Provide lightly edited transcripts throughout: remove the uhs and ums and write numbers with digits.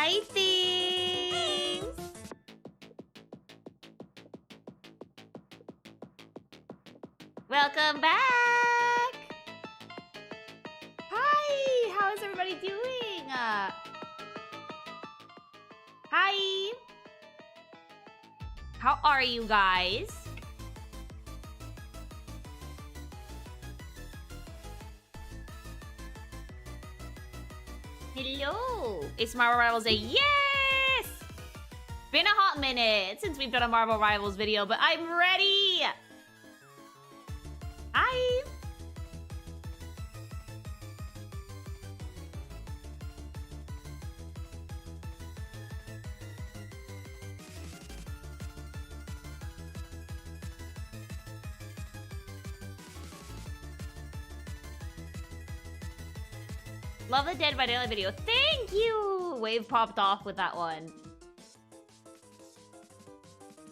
Hi, things! Welcome back! Hi! How is everybody doing? Hi! How are you guys? Hello! It's Marvel Rivals Day. Yes! Been a hot minute since we've done a Marvel Rivals video, but I'm ready! Hi! Love the Dead by Daylight video. Thank you! Wave popped off with that one.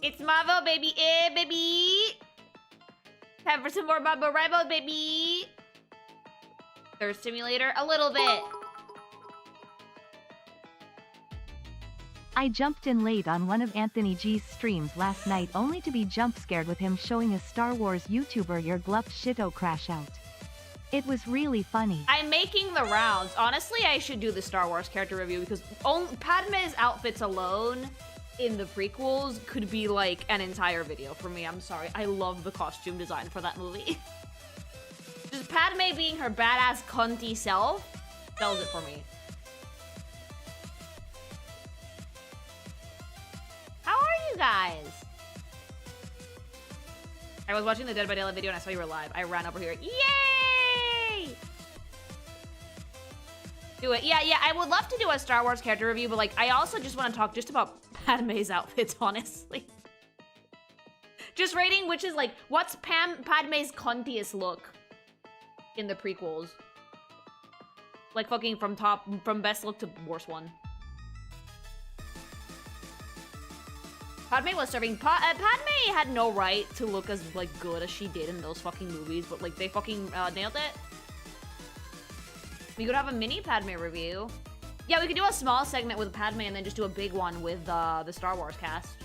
It's Marvel, baby. Baby! Time for some more Marvel Rivals, baby! Thirst Simulator? A little bit. I jumped in late on one of Anthony G's streams last night only to be jump scared with him showing a Star Wars YouTuber your glup shito crash out. It was really funny. I'm making the rounds. Honestly, I should do the Star Wars character review because Padme's outfits alone in the prequels could be like an entire video for me. I'm sorry. I love the costume design for that movie. Just Padme being her badass cunty self sells it for me. How are you guys? I was watching the Dead by Daylight video and I saw you were live. I ran over here. Yay! Do it. Yeah, I would love to do a Star Wars character review, but like, I also just want to talk just about Padme's outfits, honestly. Just rating, which is like, what's Padme's cuntiest look in the prequels? Like fucking from best look to worst one. Padme was serving. Padme had no right to look as like good as she did in those fucking movies, but like they fucking nailed it. We could have a mini Padme review. Yeah, we could do a small segment with Padme and then just do a big one with the Star Wars cast.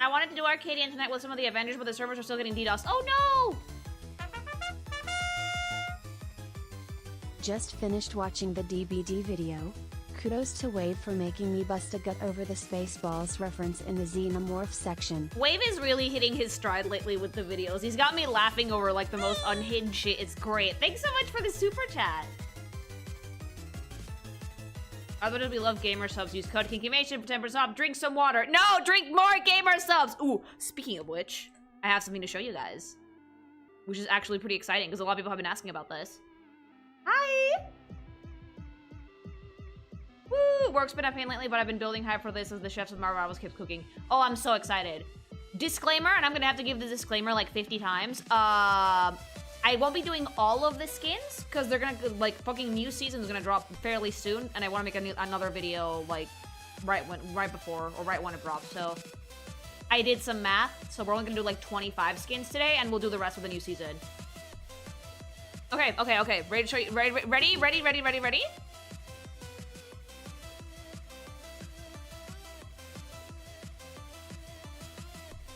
I wanted to do Arcadian tonight with some of the Avengers, but the servers are still getting DDoS. Oh no! Just finished watching the DBD video. Kudos to Wave for making me bust a gut over the Spaceballs reference in the Xenomorph section. Wave is really hitting his stride lately with the videos. He's got me laughing over like the most unhinged shit. It's great. Thanks so much for the super chat. Otherwise, we love gamer subs. Use code KinkyMation for 10% off. Drink some water. No, drink more gamer subs. Ooh, speaking of which, I have something to show you guys, which is actually pretty exciting because a lot of people have been asking about this. Hi. Woo! Work's been a pain lately, but I've been building hype for this as the chefs of Marvel Rivals keeps cooking. Oh, I'm so excited. Disclaimer, and I'm gonna have to give the disclaimer like 50 times. I won't be doing all of the skins because they're gonna like fucking new season is gonna drop fairly soon, and I want to make another video like right before or right when it drops. So I did some math, so we're only gonna do like 25 skins today, and we'll do the rest with the new season. Okay. Ready to show you? Ready?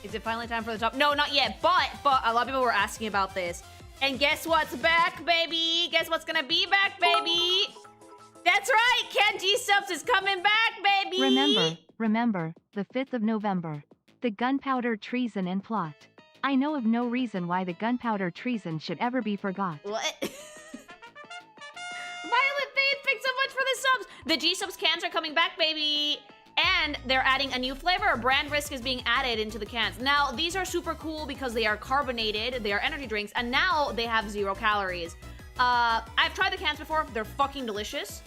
Is it finally time for the top? No, not yet, but a lot of people were asking about this. And guess what's back, baby? Guess what's gonna be back, baby? That's right, Ken gsupps is coming back, baby! Remember, the 5th of November. The gunpowder treason and plot. I know of no reason why the gunpowder treason should ever be forgot. What? Violet Faith, thanks so much for the subs! The gsupps cans are coming back, baby! And they're adding a new flavor. Brand Risk is being added into the cans. Now, these are super cool because they are carbonated, they are energy drinks, and now they have 0 calories. I've tried the cans before. They're fucking delicious.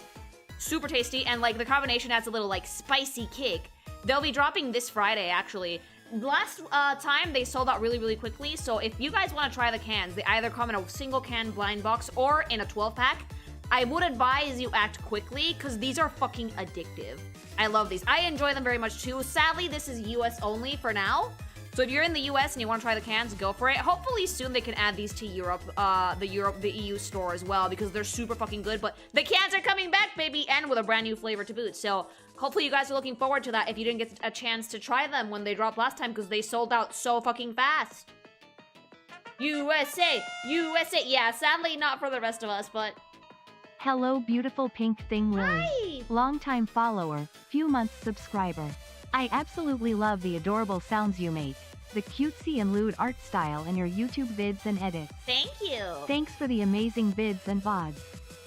Super tasty, and like the combination adds a little like spicy kick. They'll be dropping this Friday, actually. Last time, they sold out really, really quickly, so if you guys want to try the cans, they either come in a single can blind box or in a 12-pack. I would advise you act quickly, because these are fucking addictive. I love these. I enjoy them very much, too. Sadly, this is US only for now. So if you're in the US and you want to try the cans, go for it. Hopefully soon they can add these to Europe, the EU store as well, because they're super fucking good. But the cans are coming back, baby, and with a brand new flavor to boot. So hopefully you guys are looking forward to that if you didn't get a chance to try them when they dropped last time, because they sold out so fucking fast. USA, USA. Yeah, sadly not for the rest of us, but... Hello beautiful pink thing Lily. Hi! Longtime follower, few months subscriber. I absolutely love the adorable sounds you make, the cutesy and lewd art style in your YouTube vids and edits. Thank you! Thanks for the amazing vids and VODs.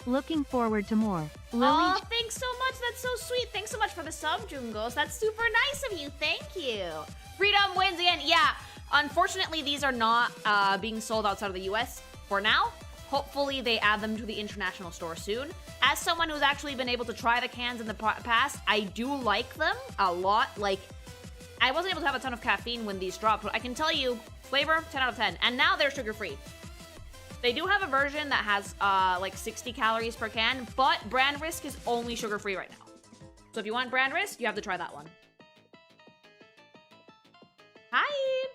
Looking forward to more. Lily. Oh, thanks so much. That's so sweet. Thanks so much for the sub, Jungos. That's super nice of you. Thank you. Freedom wins again. Yeah, unfortunately, these are not being sold outside of the US for now. Hopefully, they add them to the international store soon. As someone who's actually been able to try the cans in the past, I do like them a lot. Like, I wasn't able to have a ton of caffeine when these dropped, but I can tell you, flavor, 10 out of 10. And now they're sugar-free. They do have a version that has, like, 60 calories per can, but Brand Risk is only sugar-free right now. So if you want Brand Risk, you have to try that one. Hi!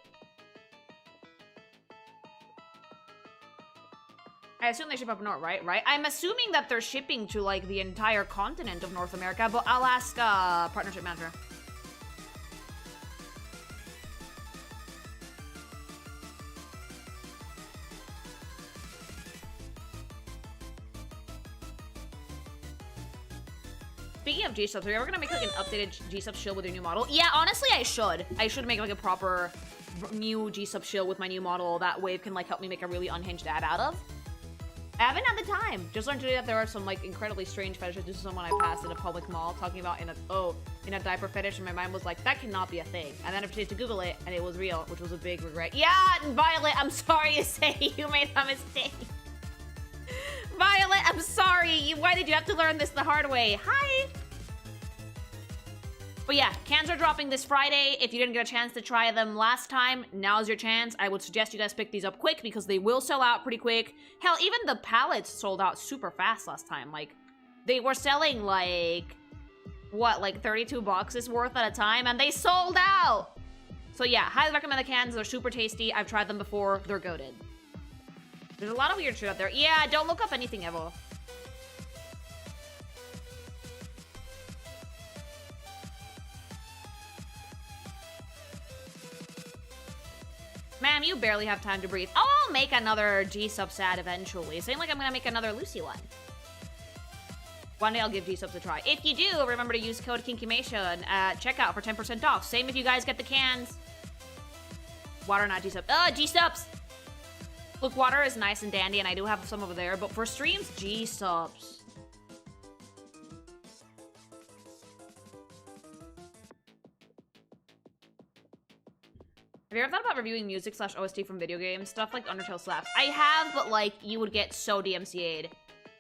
I assume they ship up north, right? I'm assuming that they're shipping to, like, the entire continent of North America, but I'll ask, partnership manager. Speaking of gsupps, are you ever gonna make, like, an updated gsupps shield with your new model? Yeah, honestly, I should. I should make, like, a proper new gsupps shield with my new model. That Wave can, like, help me make a really unhinged ad out of. I haven't had the time. Just learned today that there are some, like, incredibly strange fetishes. This is someone I passed in a public mall talking about in a diaper fetish, and my mind was like, that cannot be a thing. And then I proceeded to Google it, and it was real, which was a big regret. Yeah, Violet, I'm sorry to say you made a mistake. Violet, I'm sorry. Why did you have to learn this the hard way? Hi. But yeah, cans are dropping this Friday. If you didn't get a chance to try them last time, now's your chance. I would suggest you guys pick these up quick because they will sell out pretty quick. Hell, even the pallets sold out super fast last time. Like, they were selling like, what, like 32 boxes worth at a time, and they sold out! So yeah, highly recommend the cans. They're super tasty. I've tried them before. They're goated. There's a lot of weird shit out there. Yeah, don't look up anything, Evo. Ma'am, you barely have time to breathe. Oh, I'll make another gsupps ad eventually. Same like I'm gonna make another Lucy one. One day I'll give gsupps a try. If you do, remember to use code KinkyMation at checkout for 10% off. Same if you guys get the cans. Water, not gsupps. Gsupps! Look, water is nice and dandy, and I do have some over there, but for streams, gsupps. Have you ever thought about reviewing music / OST from video games? Stuff like Undertale slaps. I have, but like, you would get so DMCA'd.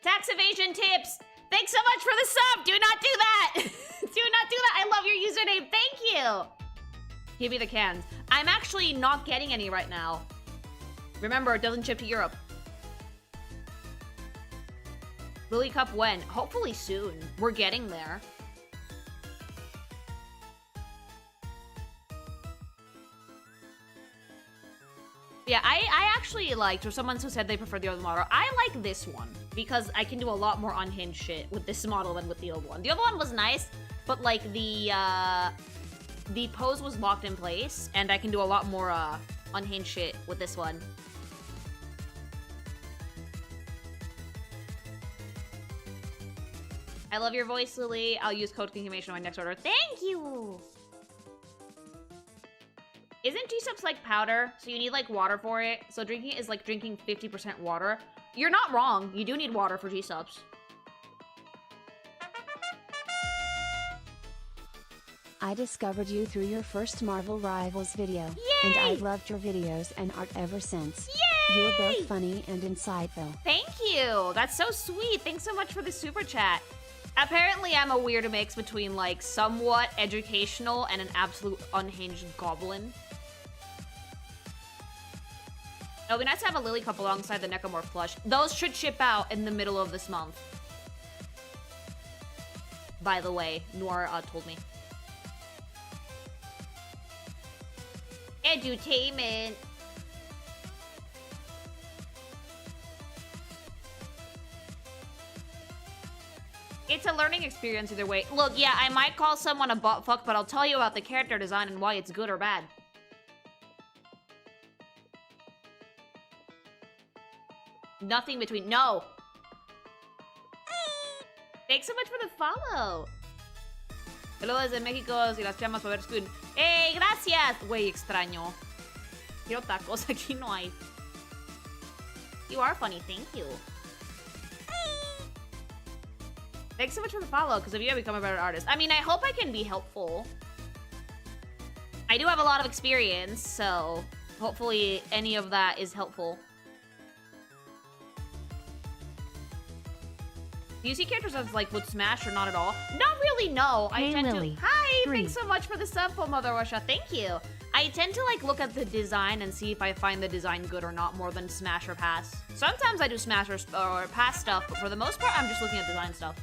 Tax evasion tips! Thanks so much for the sub! Do not do that! Do not do that! I love your username! Thank you! Give me the cans. I'm actually not getting any right now. Remember, it doesn't ship to Europe. Lily Cup when? Hopefully soon. We're getting there. Yeah, I actually liked, or someone who said they prefer the other model, I like this one, because I can do a lot more unhinged shit with this model than with the old one. The other one was nice, but like the pose was locked in place, and I can do a lot more unhinged shit with this one. I love your voice, Lily. I'll use code KinkyMation on my next order. Thank you! Isn't gsupps like powder? So you need like water for it. So drinking it is like drinking 50% water. You're not wrong. You do need water for gsupps. I discovered you through your first Marvel Rivals video. Yay! And I've loved your videos and art ever since. Yay! You are both funny and insightful. Thank you. That's so sweet. Thanks so much for the super chat. Apparently I'm a weird mix between like somewhat educational and an absolute unhinged goblin. It'll be nice to have a Lily Cup alongside the Necromorph plush. Those should ship out in the middle of this month. By the way, Noir told me. Edutainment. It's a learning experience either way. Look, yeah, I might call someone a buttfuck, but I'll tell you about the character design and why it's good or bad. Nothing between. No. Thanks so much for the follow. Hello desde México, si las llamas para ver Squid. ¡Ey, gracias! Güey, extraño. Quiero tacos, aquí no hay. You are funny, thank you. Thanks so much for the follow, because of you, I become a better artist. I mean, I hope I can be helpful. I do have a lot of experience, so hopefully any of that is helpful. Do you see characters as like would smash or not at all? Not really, no. Hey, I tend Lily. to. Hi, 3. thanks so much for the sub, Mother Russia. Thank you. I tend to like look at the design and see if I find the design good or not more than smash or pass. Sometimes I do smash or pass stuff, but for the most part, I'm just looking at design stuff.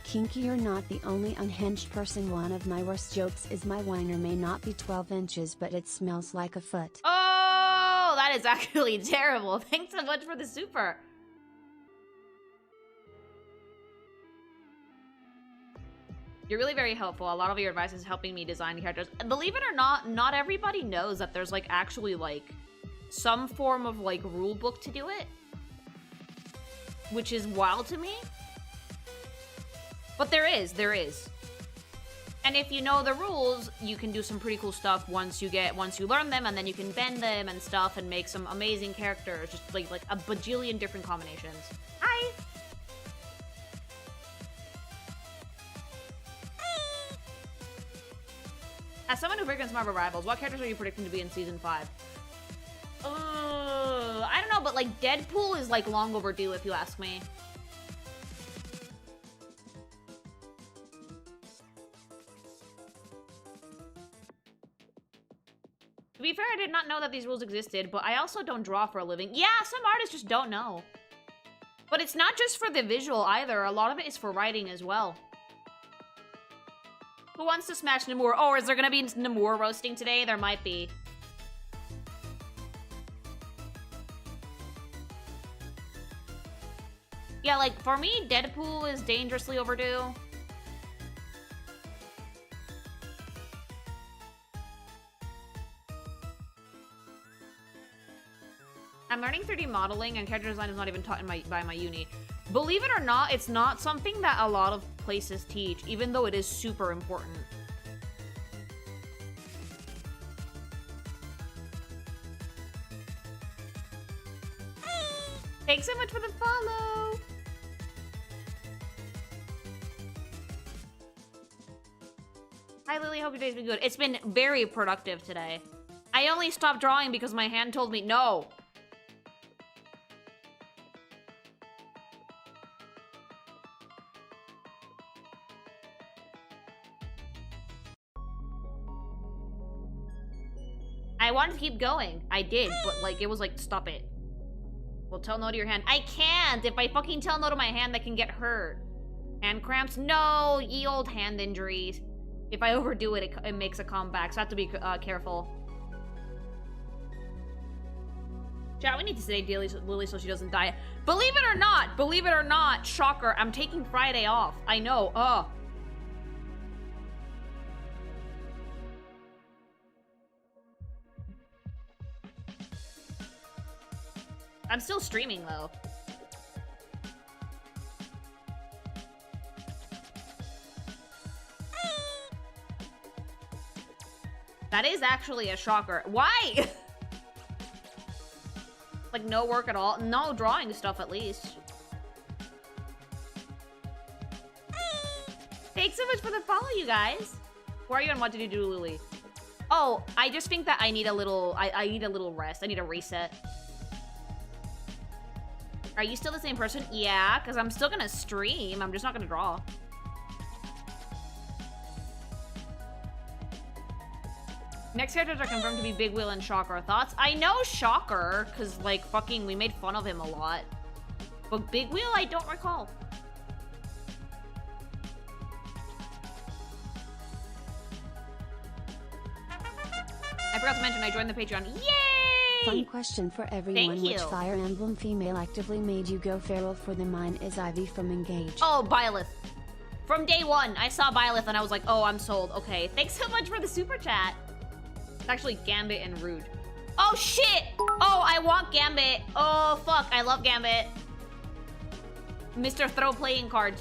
Kinky, you're not the only unhinged person. One of my worst jokes is my wiener may not be 12 inches, but it smells like a foot. Oh, that is actually terrible. Thanks so much for the super. You're really very helpful. A lot of your advice is helping me design characters. And believe it or not, not everybody knows that there's like actually like some form of like rule book to do it. Which is wild to me. But there is. And if you know the rules, you can do some pretty cool stuff once you learn them, and then you can bend them and stuff and make some amazing characters. Just like a bajillion different combinations. Hi! As someone who frequents Marvel Rivals, what characters are you predicting to be in Season 5? I don't know, but like Deadpool is like long overdue if you ask me. To be fair, I did not know that these rules existed, but I also don't draw for a living. Yeah, some artists just don't know. But it's not just for the visual either. A lot of it is for writing as well. Who wants to smash Namor? Oh, is there gonna be Namor roasting today? There might be. Yeah, like, for me, Deadpool is dangerously overdue. I'm learning 3D modeling, and character design is not even taught by my uni. Believe it or not, it's not something that a lot of places teach, even though it is super important. Thanks so much for the follow! Hi Lily, hope your day's been good. It's been very productive today. I only stopped drawing because my hand told me no. I wanted to keep going. I did, but like it was like, stop it. Well, tell no to your hand. I can't! If I fucking tell no to my hand, I can get hurt. Hand cramps? No! Ye old hand injuries. If I overdo it, it makes a comeback, so I have to be careful. Chat, we need to sedate Lily so she doesn't die. Believe it or not, shocker, I'm taking Friday off. I know, ugh. I'm still streaming, though. That is actually a shocker. Why? Like, no work at all? No drawing stuff, at least. Thanks so much for the follow, you guys. Where are you and what did you do, Lily? Oh, I just think that I need a little... I need a little rest. I need a reset. Are you still the same person? Yeah, because I'm still gonna stream. I'm just not gonna draw. Next characters are confirmed to be Big Wheel and Shocker. Thoughts? I know Shocker, because, like, fucking, we made fun of him a lot. But Big Wheel, I don't recall. I forgot to mention I joined the Patreon. Yay! Fun question for everyone. Thank Which you. Fire Emblem female actively made you go feral? For the mine is Ivy from Engage. Oh, Byleth. From day one, I saw Byleth and I was like, oh, I'm sold. Okay, thanks so much for the super chat. It's actually Gambit and Rude. Oh, shit! Oh, I want Gambit. Oh, fuck, I love Gambit. Mr. Throw playing cards.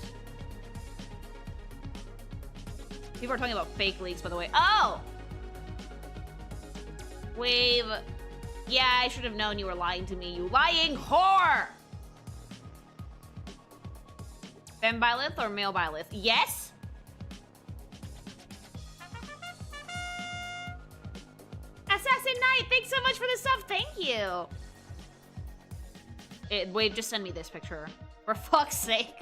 People are talking about fake leaks, by the way. Oh! Wave. Yeah, I should have known you were lying to me, you lying whore! Femme Byleth or male Byleth? Yes? Assassin Knight, thanks so much for the sub. Thank you. Wait, just send me this picture. For fuck's sake.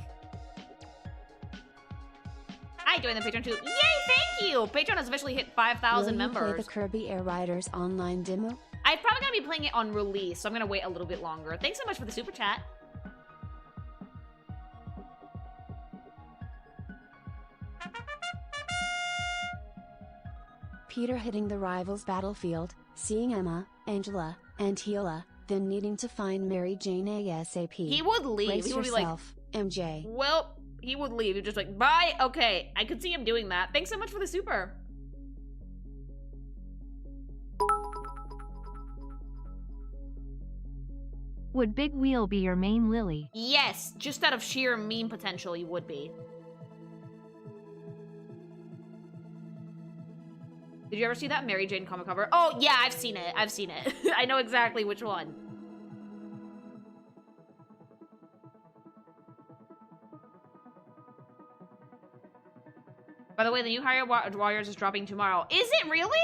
I joined the Patreon too. Yay, thank you! Patreon has officially hit 5,000 members. Will you play the Kirby Air Riders online demo? I'm probably gonna be playing it on release, so I'm gonna wait a little bit longer. Thanks so much for the super chat. Peter hitting the rivals battlefield, seeing Emma, Angela, and Hila, then needing to find Mary Jane ASAP. He would leave. Brace He would yourself, be like, MJ. well, he would leave. He'd just like, bye. Okay, I could see him doing that. Thanks so much for the super. Would Big Wheel be your main Lily? Yes, just out of sheer meme potential, you would be. Did you ever see that Mary Jane comic cover? Oh, yeah, I've seen it. I've seen it. I know exactly which one. By the way, the new Hyrule Warriors is dropping tomorrow. Is it really?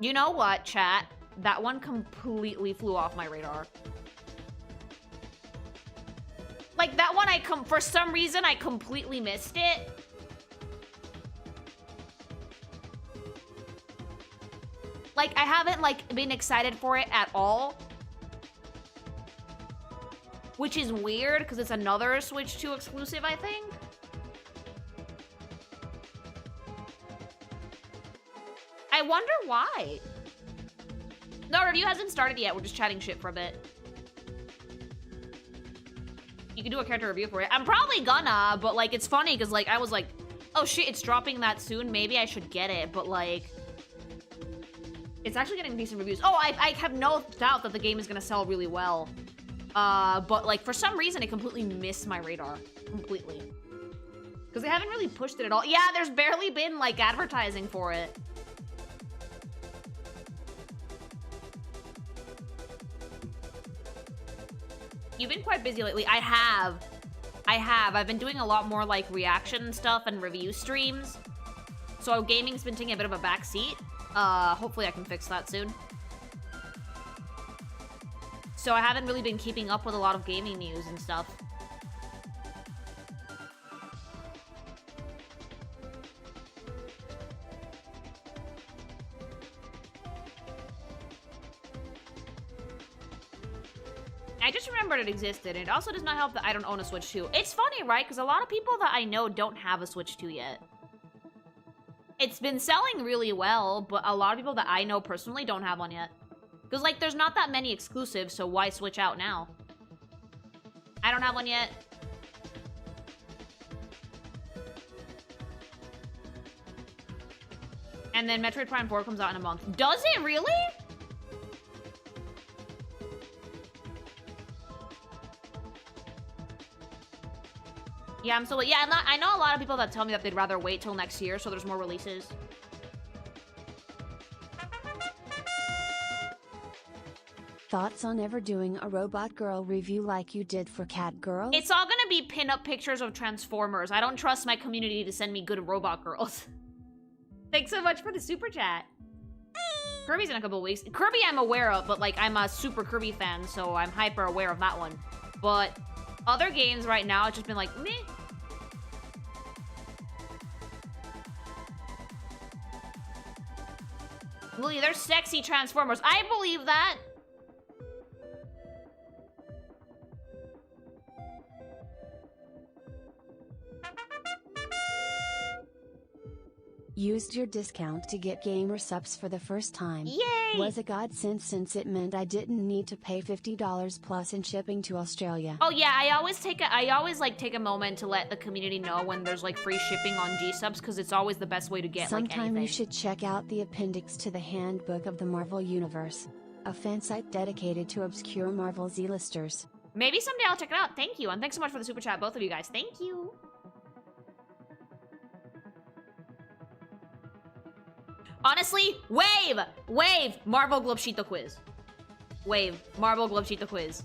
You know what, chat? That one completely flew off my radar. Like, that one, for some reason, I completely missed it. Like, I haven't, like, been excited for it at all. Which is weird, because it's another Switch 2 exclusive, I think. I wonder why. No, review hasn't started yet. We're just chatting shit for a bit. You can do a character review for it. I'm probably gonna, but, like, it's funny, because, like, I was like, oh, shit, it's dropping that soon. Maybe I should get it, but, like... It's actually getting decent reviews. Oh, I have no doubt that the game is gonna sell really well. But, like, for some reason, it completely missed my radar. Completely. Because they haven't really pushed it at all. Yeah, there's barely been, like, advertising for it. You've been quite busy lately. I have. I've been doing a lot more, like, reaction stuff and review streams. So gaming's been taking a bit of a backseat. Hopefully I can fix that soon. So I haven't really been keeping up with a lot of gaming news and stuff. I just remembered it existed. It also does not help that I don't own a Switch 2. It's funny, right? Because a lot of people that I know don't have a Switch 2 yet. It's been selling really well, but a lot of people that I know personally don't have one yet. Because, like, there's not that many exclusives, so why switch out now? I don't have one yet. And then Metroid Prime 4 comes out in a month. Does it really? Yeah, I'm still... Yeah, I know a lot of people that tell me that they'd rather wait till next year so there's more releases. Thoughts on ever doing a Robot Girl review like you did for Cat Girl? It's all gonna be pin-up pictures of Transformers. I don't trust my community to send me good Robot Girls. Thanks so much for the super chat. Kirby's in a couple weeks. Kirby I'm aware of, but, like, I'm a super Kirby fan, so I'm hyper aware of that one. But other games right now, it's just been like, meh. Lily, they're sexy Transformers. I believe that. Used your discount to get gsupps for the first time. Yay! Was a godsend since it meant I didn't need to pay $50 plus in shipping to Australia. Oh yeah, I always take a moment to let the community know when there's like free shipping on gsupps because it's always the best way to get like anything. Sometime you should check out the appendix to the Handbook of the Marvel Universe, a fan site dedicated to obscure Marvel Z-listers. Maybe someday I'll check it out. Thank you, and thanks so much for the super chat, both of you guys. Thank you. Honestly, wave, Marvel Globshito quiz. Wave, Marvel Globshito quiz.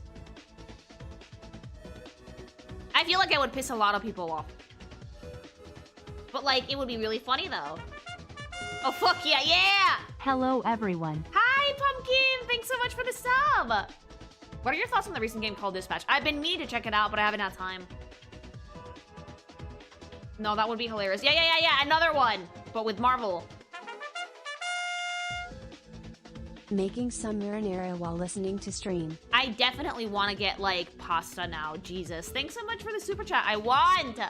I feel like I would piss a lot of people off. But like, it would be really funny though. Oh fuck yeah, yeah! Hello everyone. Hi, Pumpkin! Thanks so much for the sub! What are your thoughts on the recent game called Dispatch? I've been meaning to check it out, but I haven't had time. No, that would be hilarious. Yeah, another one! But with Marvel. Making some marinara while listening to stream. I definitely want to get, like, pasta now. Jesus. Thanks so much for the super chat. I want!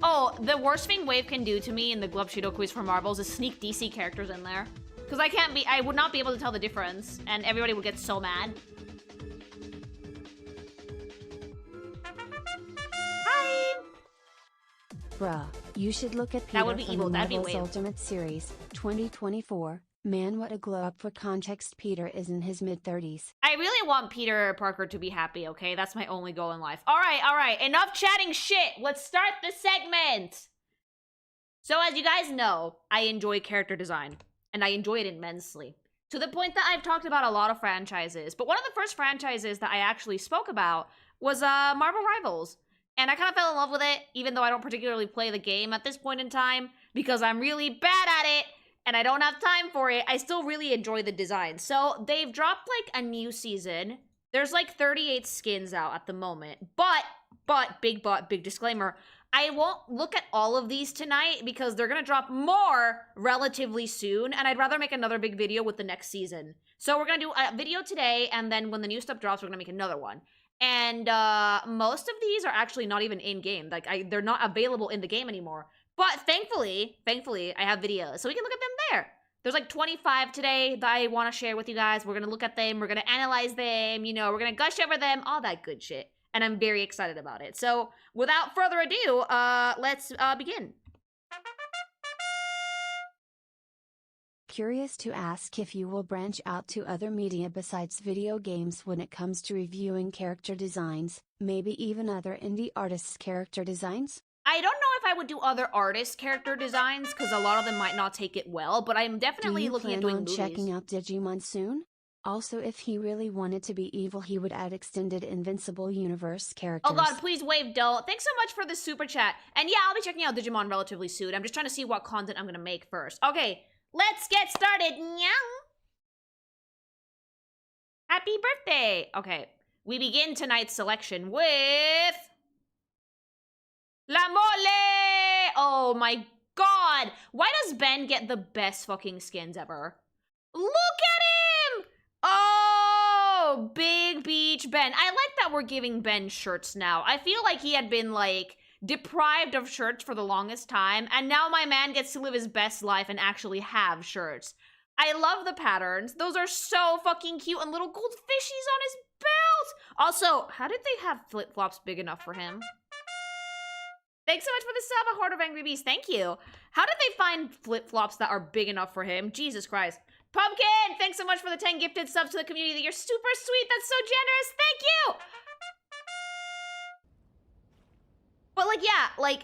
Oh, the worst thing Wave can do to me in the Globshito quiz for Marvels is sneak DC characters in there. Because I would not be able to tell the difference, and everybody would get so mad. Hi! Bruh, you should look at Peter That would be from evil. the That'd be Marvel's Wave. Ultimate Series, 2024. Man, what a glow up. For context, Peter is in his mid-30s. I really want Peter Parker to be happy, okay? That's my only goal in life. Alright. Enough chatting shit. Let's start the segment. So as you guys know, I enjoy character design. And I enjoy it immensely. To the point that I've talked about a lot of franchises. But one of the first franchises that I actually spoke about was Marvel Rivals. And I kind of fell in love with it, even though I don't particularly play the game at this point in time. Because I'm really bad at it. And I don't have time for it. I still really enjoy the design. So they've dropped like a new season. There's like 38 skins out at the moment. But, big disclaimer, I won't look at all of these tonight because they're gonna drop more relatively soon. And I'd rather make another big video with the next season. So we're gonna do a video today, and then when the new stuff drops, we're gonna make another one. And most of these are actually not even in-game. Like, they're not available in the game anymore. But thankfully, I have videos, so we can look at them there. There's like 25 today that I want to share with you guys. We're going to look at them. We're going to analyze them. You know, we're going to gush over them. All that good shit. And I'm very excited about it. So without further ado, let's begin. Curious to ask if you will branch out to other media besides video games when it comes to reviewing character designs, maybe even other indie artists' character designs? I don't know if I would do other artists' character designs, because a lot of them might not take it well, but I'm definitely looking at doing movies. Do you plan on checking out Digimon soon? Also, if he really wanted to be evil, he would add extended Invincible Universe characters. Oh god, please, Wave, don't. Thanks so much for the super chat. And yeah, I'll be checking out Digimon relatively soon. I'm just trying to see what content I'm going to make first. Okay, let's get started. Nyang! Happy birthday! Okay, we begin tonight's selection with... La Mole! Oh my god! Why does Ben get the best fucking skins ever? Look at him! Oh, Big Beach Ben. I like that we're giving Ben shirts now. I feel like he had been, like, deprived of shirts for the longest time, and now my man gets to live his best life and actually have shirts. I love the patterns. Those are so fucking cute, and little gold fishies on his belt! Also, how did they have flip-flops big enough for him? Thanks so much for the sub, A Heart of Angry Beast. Thank you. How did they find flip-flops that are big enough for him? Jesus Christ. Pumpkin, thanks so much for the 10 gifted subs to the community. You're super sweet. That's so generous. Thank you. But, like, yeah, like,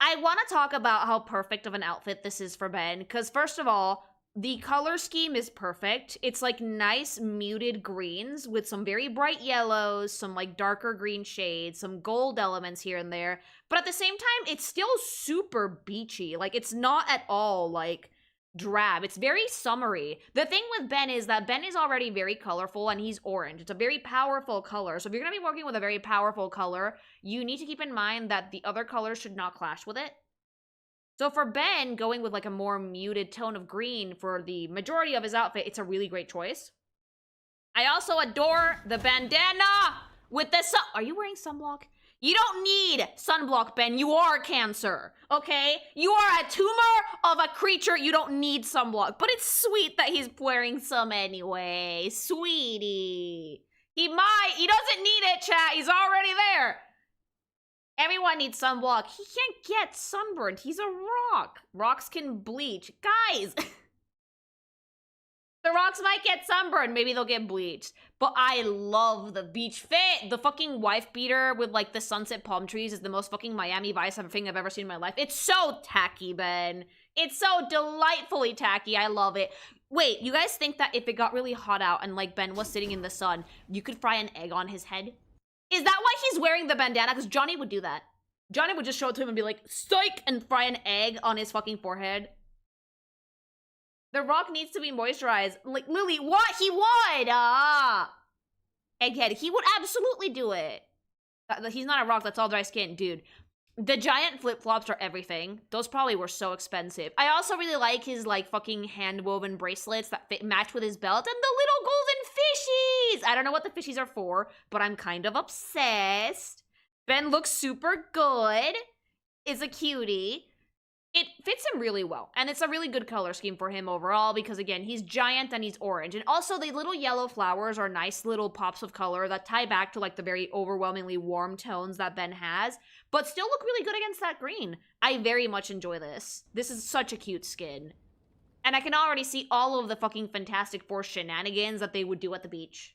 I want to talk about how perfect of an outfit this is for Ben. Because, first of all, the color scheme is perfect. It's like nice muted greens with some very bright yellows, some like darker green shades, some gold elements here and there. But at the same time, it's still super beachy. Like, it's not at all like drab. It's very summery. The thing with Ben is that Ben is already very colorful and he's orange. It's a very powerful color. So if you're going to be working with a very powerful color, you need to keep in mind that the other colors should not clash with it. So for Ben, going with like a more muted tone of green for the majority of his outfit, it's a really great choice. I also adore the bandana with the sun. Are you wearing sunblock? You don't need sunblock, Ben. You are Cancer, okay? You are a tumor of a creature. You don't need sunblock. But it's sweet that he's wearing some anyway. Sweetie. He doesn't need it, chat. He's already there. Everyone needs sunblock. He can't get sunburned. He's a rock. Rocks can bleach. Guys! The rocks might get sunburned. Maybe they'll get bleached. But I love the beach fit. The fucking wife beater with like the sunset palm trees is the most fucking Miami Vice thing I've ever seen in my life. It's so tacky, Ben. It's so delightfully tacky. I love it. Wait, you guys think that if it got really hot out and like Ben was sitting in the sun, you could fry an egg on his head? Is that why he's wearing the bandana? Because Johnny would do that. Johnny would just show it to him and be like, "Psych!" and fry an egg on his fucking forehead. The rock needs to be moisturized. Like, Lily, what? He would! Egghead, he would absolutely do it. He's not a rock, that's all dry skin. Dude, the giant flip-flops are everything. Those probably were so expensive. I also really like his, like, fucking hand-woven bracelets that match with his belt. And the little golden fishies! I don't know what the fishies are for, but I'm kind of obsessed. Ben looks super good. Is a cutie. It fits him really well, and it's a really good color scheme for him overall because, again, he's giant and he's orange. And also, the little yellow flowers are nice little pops of color that tie back to, like, the very overwhelmingly warm tones that Ben has, but still look really good against that green. I very much enjoy this. This is such a cute skin. And I can already see all of the fucking Fantastic Four shenanigans that they would do at the beach.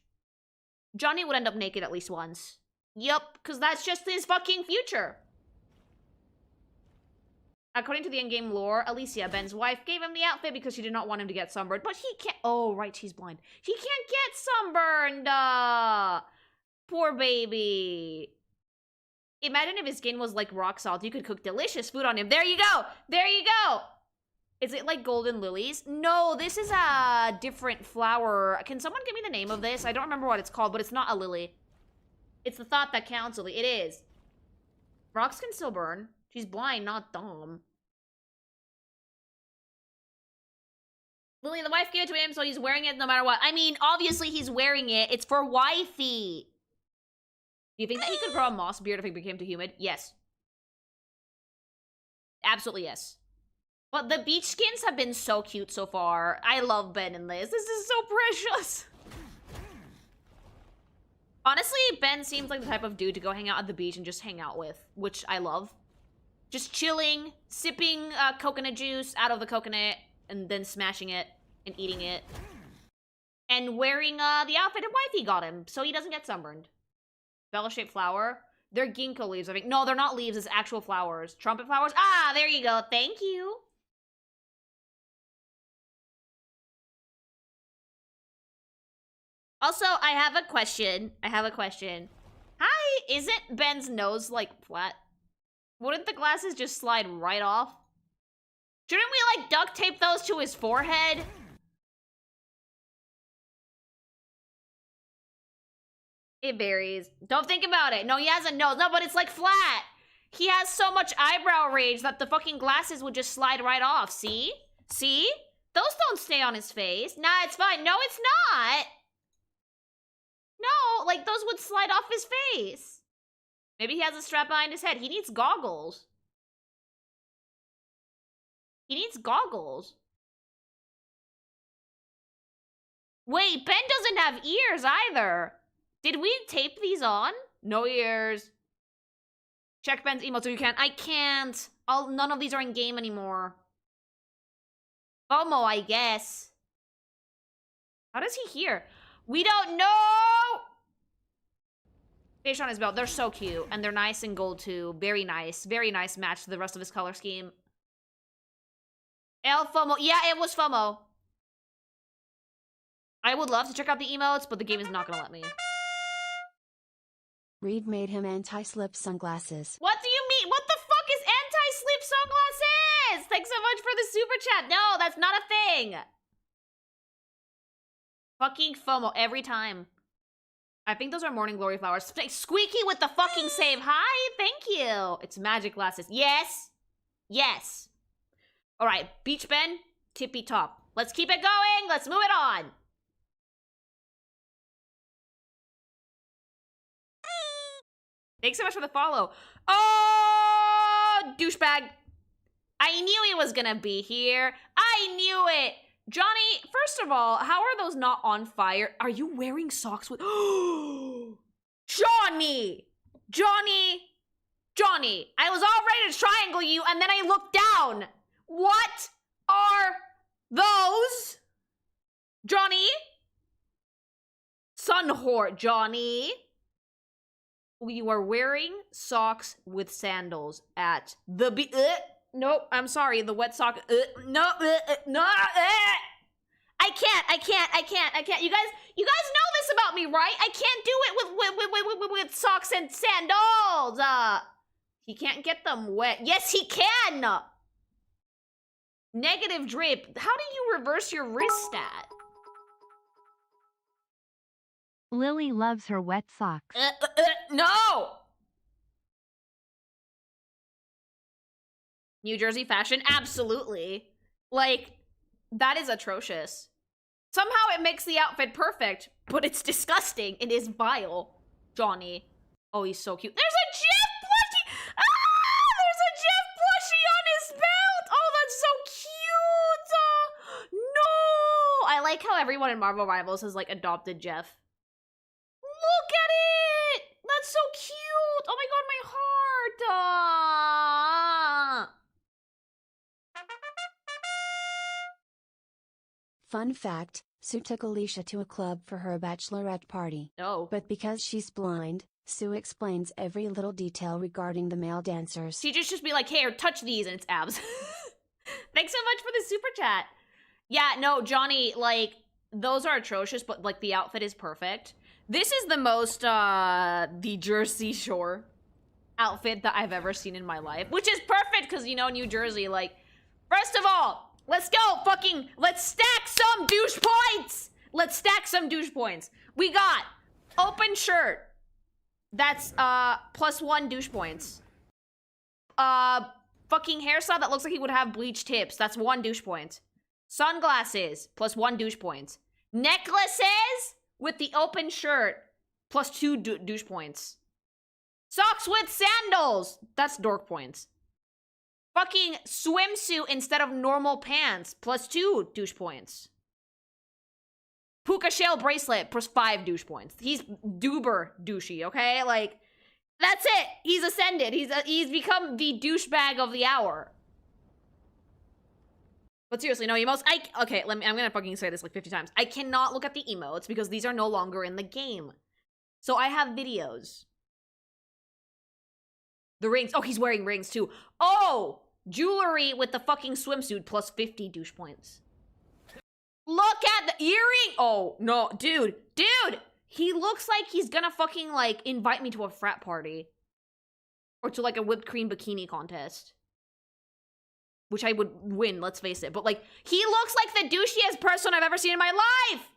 Johnny would end up naked at least once. Yup, because that's just his fucking future. According to the in-game lore, Alicia, Ben's wife, gave him the outfit because she did not want him to get sunburned. But he can't— oh, right, she's blind. He can't get sunburned! Poor baby. Imagine if his skin was like rock salt. You could cook delicious food on him. There you go! There you go! Is it like golden lilies? No, this is a different flower. Can someone give me the name of this? I don't remember what it's called, but it's not a lily. It's the thought that counts, Lily. It is. Rocks can still burn. She's blind, not dumb. Lily, the wife gave it to him, so he's wearing it no matter what. I mean, obviously he's wearing it. It's for wifey. Do you think that he could grow a moss beard if he became too humid? Yes. Absolutely yes. But the beach skins have been so cute so far. I love Ben in this. This is so precious. Honestly, Ben seems like the type of dude to go hang out at the beach and just hang out with, which I love. Just chilling, sipping coconut juice out of the coconut, and then smashing it and eating it. And wearing the outfit of wifey got him, so he doesn't get sunburned. Bell-shaped flower. They're ginkgo leaves, I think. No, they're not leaves, it's actual flowers. Trumpet flowers? Ah, there you go. Thank you. Also, I have a question. Hi, isn't Ben's nose, like, flat? Wouldn't the glasses just slide right off? Shouldn't we, like, duct tape those to his forehead? It varies. Don't think about it. No, he has a nose. No, but it's, like, flat. He has so much eyebrow range that the fucking glasses would just slide right off. See? See? Those don't stay on his face. Nah, it's fine. No, it's not. No, like, those would slide off his face. Maybe he has a strap behind his head. He needs goggles. He needs goggles. Wait, Ben doesn't have ears either. Did we tape these on? No ears. Check Ben's emotes so you can. I can't. None of these are in game anymore. FOMO, I guess. How does he hear? We don't know! Fish on his belt. They're so cute. And they're nice in gold, too. Very nice. Very nice match to the rest of his color scheme. El FOMO. Yeah, it was FOMO. I would love to check out the emotes, but the game is not going to let me. Reed made him anti-slip sunglasses. What do you mean? What the fuck is anti-slip sunglasses? Thanks so much for the super chat. No, that's not a thing. Fucking FOMO every time. I think those are morning glory flowers. Squeaky with the fucking save. Hi, thank you. It's magic glasses. Yes. Yes. All right, Beach Ben, tippy top. Let's keep it going. Let's move it on. Thanks so much for the follow. Oh, douchebag. I knew he was gonna be here. I knew it. Johnny, first of all, how are those not on fire? Are you wearing socks with... Johnny! Johnny! Johnny, I was all ready to triangle you, and then I looked down. What are those? Johnny? Sun whore, Johnny. You are wearing socks with sandals at the nope, I'm sorry, the wet sock. No, no. I can't. You guys know this about me, right? I can't do it with socks and sandals. He can't get them wet. Yes, he can. Negative drip. How do you reverse your wrist stat? Lily loves her wet socks. No! New Jersey fashion? Absolutely. Like, that is atrocious. Somehow it makes the outfit perfect, but it's disgusting. It is vile. Johnny. Oh, he's so cute. There's a Jeff plushie! Ah! There's a Jeff plushie on his belt! Oh, that's so cute! No! I like how everyone in Marvel Rivals has, like, adopted Jeff. Look at it! That's so cute! Oh my god, my heart! Fun fact, Sue took Alicia to a club for her bachelorette party. No. But because she's blind, Sue explains every little detail regarding the male dancers. She just be like, hey, touch these, and it's abs. Thanks so much for the super chat. Yeah, no, Johnny, like, those are atrocious, but, like, the outfit is perfect. This is the most, the Jersey Shore outfit that I've ever seen in my life. Which is perfect, because, you know, New Jersey, like, first of all, let's go, let's stack some douche points! Let's stack some douche points. We got open shirt. That's, +1 douche points. Fucking hairstyle that looks like he would have bleached tips. That's 1 douche point. Sunglasses, +1 douche points. Necklaces with the open shirt, +2 douche points. Socks with sandals, that's dork points. Fucking swimsuit instead of normal pants, +2 douche points. Puka shell bracelet, +5 douche points. He's duber douchey, okay? Like, that's it. He's ascended. He's become the douchebag of the hour. But seriously, no emotes. Okay, I'm gonna fucking say this like 50 times. I cannot look at the emotes because these are no longer in the game. So I have videos. The rings. Oh, he's wearing rings too. Oh, jewelry with the fucking swimsuit, +50 douche points. Look at the earring. Oh, no, dude. He looks like he's gonna fucking, like, invite me to a frat party. Or to, like, a whipped cream bikini contest. Which I would win, let's face it. But, like, he looks like the douchiest person I've ever seen in my life!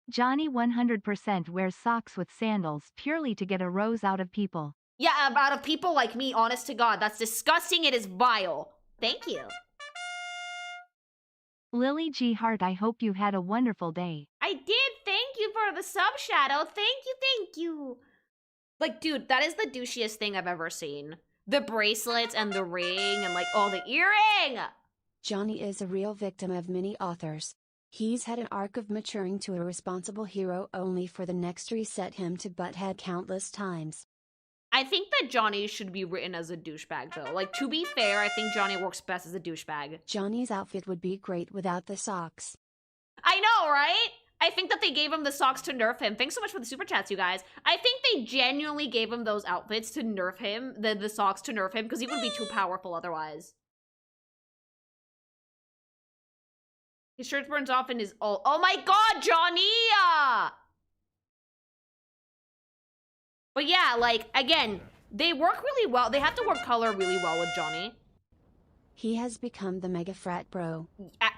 Johnny 100% wears socks with sandals purely to get a rose out of people. Yeah, out of people like me, honest to God. That's disgusting. It is vile. Thank you. Lily G. Hart, I hope you had a wonderful day. I did. Thank you for the sub, Shadow. Thank you. Like, dude, that is the douchiest thing I've ever seen. The bracelets and the ring and, like, oh, the earring! Johnny is a real victim of many authors. He's had an arc of maturing to a responsible hero only for the next reset him to butthead countless times. I think that Johnny should be written as a douchebag, though. Like, to be fair, I think Johnny works best as a douchebag. Johnny's outfit would be great without the socks. I know, right? I think that they gave him the socks to nerf him. Thanks so much for the super chats, you guys. I think they genuinely gave him those outfits to nerf him, the socks to nerf him, because he would be too powerful otherwise. His shirt burns off in his... Oh my god, Johnny! But yeah, like, again, they work really well. They have to work color really well with Johnny. He has become the mega frat bro.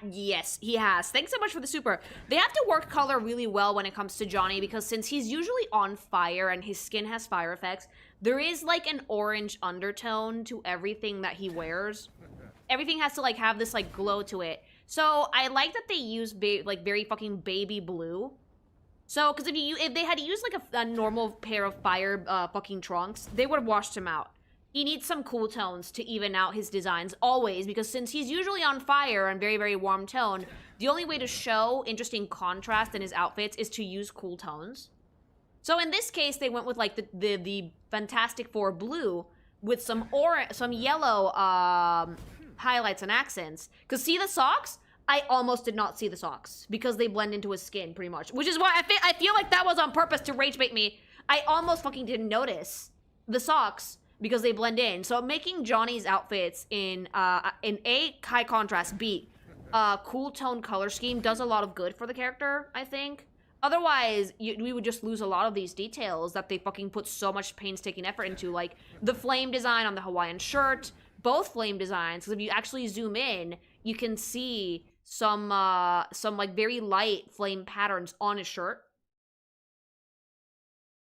Yes, he has. Thanks so much for the super. They have to work color really well when it comes to Johnny because since he's usually on fire and his skin has fire effects, there is like an orange undertone to everything that he wears. Everything has to like have this like glow to it. So I like that they use very fucking baby blue So, because if they had used like a normal pair of fire fucking trunks, they would have washed him out. He needs some cool tones to even out his designs, always, because since he's usually on fire and very, very warm tone, the only way to show interesting contrast in his outfits is to use cool tones. So in this case, they went with like the Fantastic Four blue with some yellow highlights and accents. Because see the socks? I almost did not see the socks because they blend into his skin pretty much, which is why I feel like that was on purpose to rage bait me. I almost fucking didn't notice the socks because they blend in. So making Johnny's outfits in A, high contrast, B, cool tone color scheme does a lot of good for the character, I think. Otherwise, we would just lose a lot of these details that they fucking put so much painstaking effort into, like the flame design on the Hawaiian shirt, both flame designs, because if you actually zoom in, you can see some like very light flame patterns on his shirt.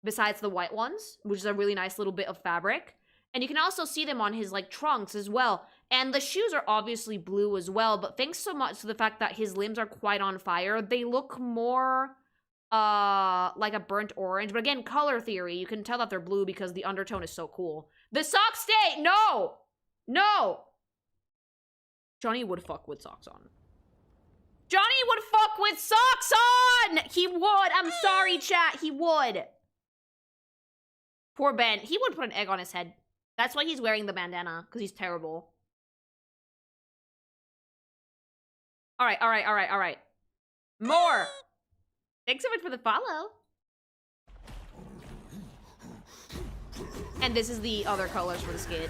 Besides the white ones, which is a really nice little bit of fabric. And you can also see them on his like trunks as well. And the shoes are obviously blue as well, but thanks so much to the fact that his limbs are quite on fire, they look more like a burnt orange. But again, color theory, you can tell that they're blue because the undertone is so cool. The socks stay! No! No! Johnny would fuck with socks on. Johnny would fuck with socks on! He would! I'm sorry, chat. He would. Poor Ben. He would put an egg on his head. That's why he's wearing the bandana, because he's terrible. Alright. More! Thanks so much for the follow. And this is the other colors for the skin.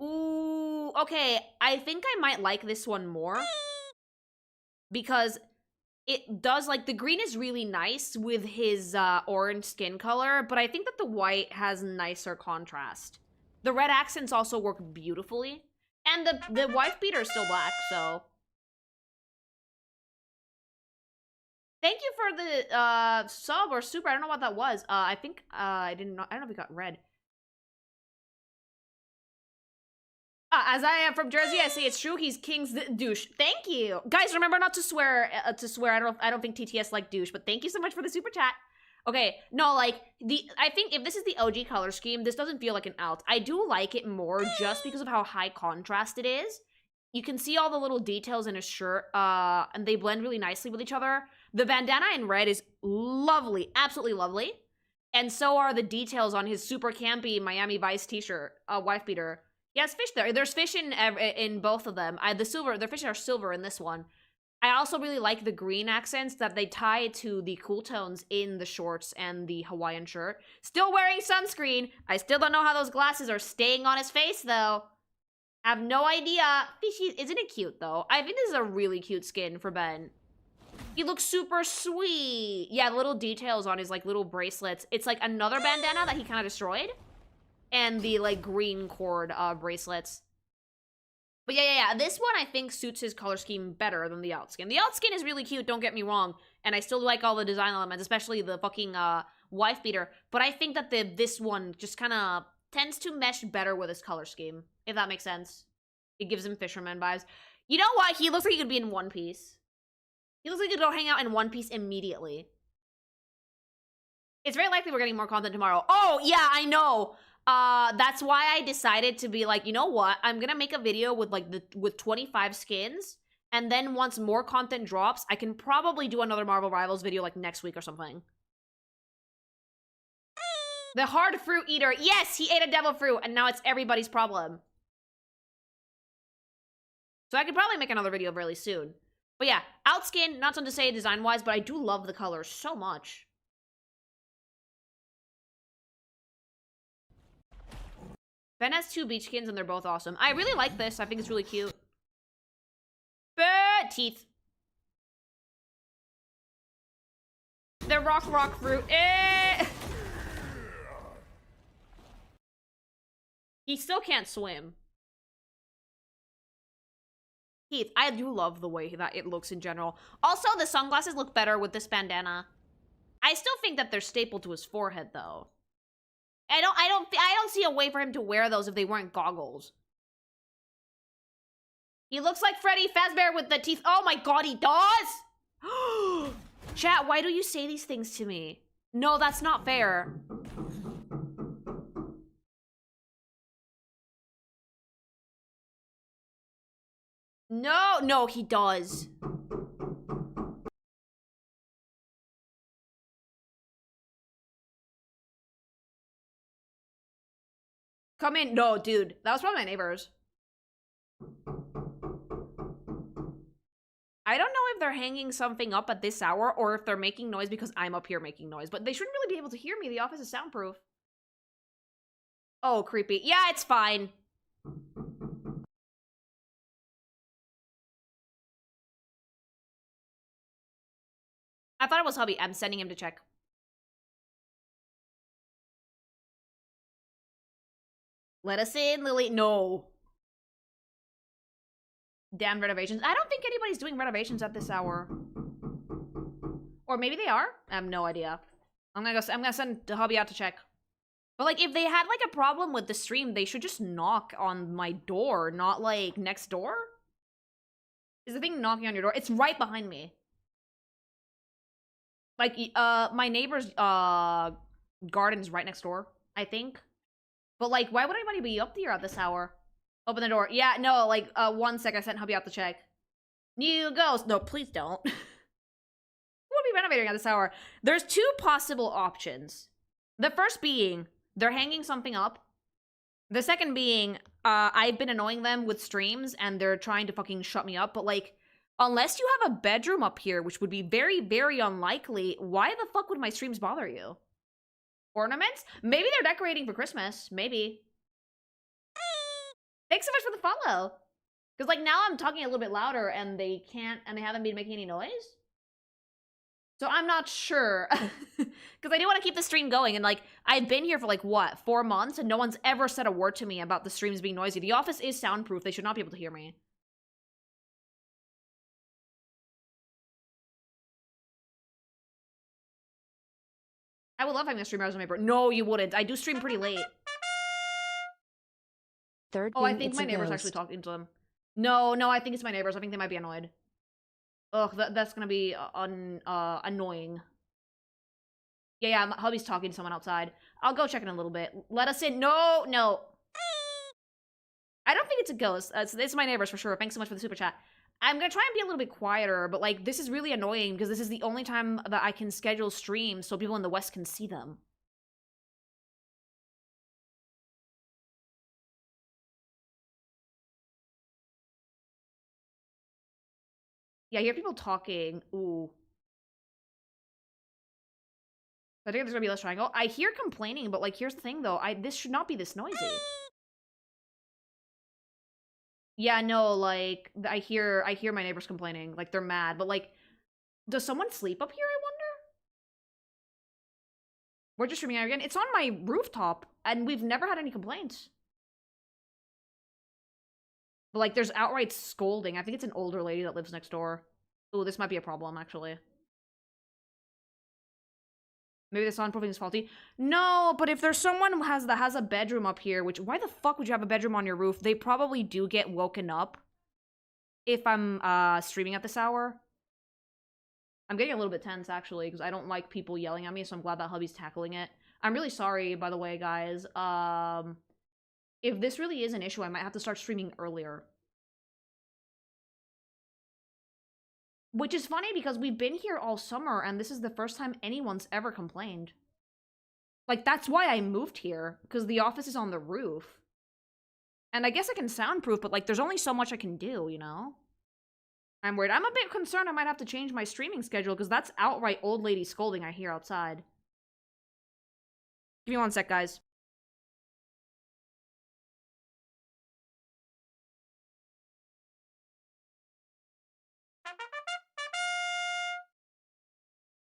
Ooh, okay. I think I might like this one more. Because it does, like, the green is really nice with his orange skin color, but I think that the white has nicer contrast. The red accents also work beautifully. And the wife beater is still black, so... Thank you for the sub or super. I don't know what that was. I think I don't know if it got red. As I am from Jersey, I say it's true. He's King's douche. Thank you, guys. Remember not to swear. I don't think TTS like douche, but thank you so much for the super chat. Okay, no, like I think if this is the OG color scheme, this doesn't feel like an out. I do like it more just because of how high contrast it is. You can see all the little details in his shirt, and they blend really nicely with each other. The bandana in red is lovely, absolutely lovely. And so are the details on his super campy Miami Vice t-shirt, wife beater. He has fish there. There's fish in both of them. The fish are silver in this one. I also really like the green accents that they tie to the cool tones in the shorts and the Hawaiian shirt. Still wearing sunscreen. I still don't know how those glasses are staying on his face, though. I have no idea. Fishy, isn't it cute, though? I think this is a really cute skin for Ben. He looks super sweet. Yeah, the little details on his, like, little bracelets. It's, like, another bandana that he kind of destroyed. And the, like, green cord bracelets. But yeah. This one, I think, suits his color scheme better than the out skin. The out skin is really cute, don't get me wrong. And I still like all the design elements, especially the fucking wife beater. But I think that this one just kind of tends to mesh better with his color scheme. If that makes sense. It gives him fisherman vibes. You know what? He looks like he could be in One Piece. He looks like he could go hang out in One Piece immediately. It's very likely we're getting more content tomorrow. Oh, yeah, I know. That's why I decided to be like, you know what? I'm gonna make a video with like with 25 skins. And then once more content drops, I can probably do another Marvel Rivals video like next week or something. The hard fruit eater. Yes, he ate a devil fruit and now it's everybody's problem. So I could probably make another video really soon. But yeah, out skin, not something to say design-wise, but I do love the colors so much. Ben has 2 beach skins and they're both awesome. I really like this. I think it's really cute. Teeth. The rock fruit. He still can't swim. Heath, I do love the way that it looks in general. Also, the sunglasses look better with this bandana. I still think that they're stapled to his forehead, though. I don't see a way for him to wear those if they weren't goggles. He looks like Freddy Fazbear with the teeth. Oh my god, he does! Chat, why do you say these things to me? No, that's not fair. No, he does. Come in. No, dude. That was probably my neighbors. I don't know if they're hanging something up at this hour or if they're making noise because I'm up here making noise, but they shouldn't really be able to hear me. The office is soundproof. Oh, creepy. Yeah, it's fine. I thought it was hubby. I'm sending him to check. Let us in, Lily. No. Damn renovations. I don't think anybody's doing renovations at this hour. Or maybe they are. I have no idea. I'm gonna send the hubby out to check. But like, if they had like a problem with the stream, they should just knock on my door, not like next door. Is the thing knocking on your door? It's right behind me. Like, my neighbor's garden's right next door, I think. But like, why would anybody be up here at this hour? Open the door. Yeah, no, like, 1 sec, I sent hubby out to check. New ghost. No, please don't. Who would be renovating at this hour? There's two possible options. The first being, they're hanging something up. The second being, I've been annoying them with streams, and they're trying to fucking shut me up, but like, unless you have a bedroom up here, which would be very, very unlikely, why the fuck would my streams bother you? Ornaments? Maybe they're decorating for Christmas. Maybe. Thanks so much for the follow. Because, like, now I'm talking a little bit louder and they haven't been making any noise. So I'm not sure. Because I do want to keep the stream going. And, like, I've been here for, like, what, 4 months? And no one's ever said a word to me about the streams being noisy. The office is soundproof. They should not be able to hear me. I would love having a streamer as a neighbor. No, you wouldn't. I do stream pretty late. Third I think my neighbor's actually talking to them. No, I think it's my neighbors. I think they might be annoyed. Ugh, that's gonna be annoying. Yeah, my hubby's talking to someone outside. I'll go check in a little bit. Let us in. No. I don't think it's a ghost. It's my neighbors for sure. Thanks so much for the super chat. I'm gonna try and be a little bit quieter, but like, this is really annoying because this is the only time that I can schedule streams so people in the West can see them. Yeah, I hear people talking. Ooh. I think there's gonna be less triangle. I hear complaining, but like, here's the thing though. This should not be this noisy. Yeah, no, like, I hear my neighbors complaining. Like, they're mad. But like, does someone sleep up here, I wonder? We're just streaming out again. It's on my rooftop, and we've never had any complaints. But like, there's outright scolding. I think it's an older lady that lives next door. Ooh, this might be a problem, actually. Maybe the soundproofing is faulty. No, but if there's someone who that has a bedroom up here, which, why the fuck would you have a bedroom on your roof? They probably do get woken up if I'm streaming at this hour. I'm getting a little bit tense, actually, because I don't like people yelling at me, so I'm glad that hubby's tackling it. I'm really sorry, by the way, guys. If this really is an issue, I might have to start streaming earlier. Which is funny because we've been here all summer and this is the first time anyone's ever complained. Like, that's why I moved here, because the office is on the roof. And I guess I can soundproof, but like, there's only so much I can do, you know? I'm worried. I'm a bit concerned I might have to change my streaming schedule because that's outright old lady scolding I hear outside. Give me 1 sec, guys.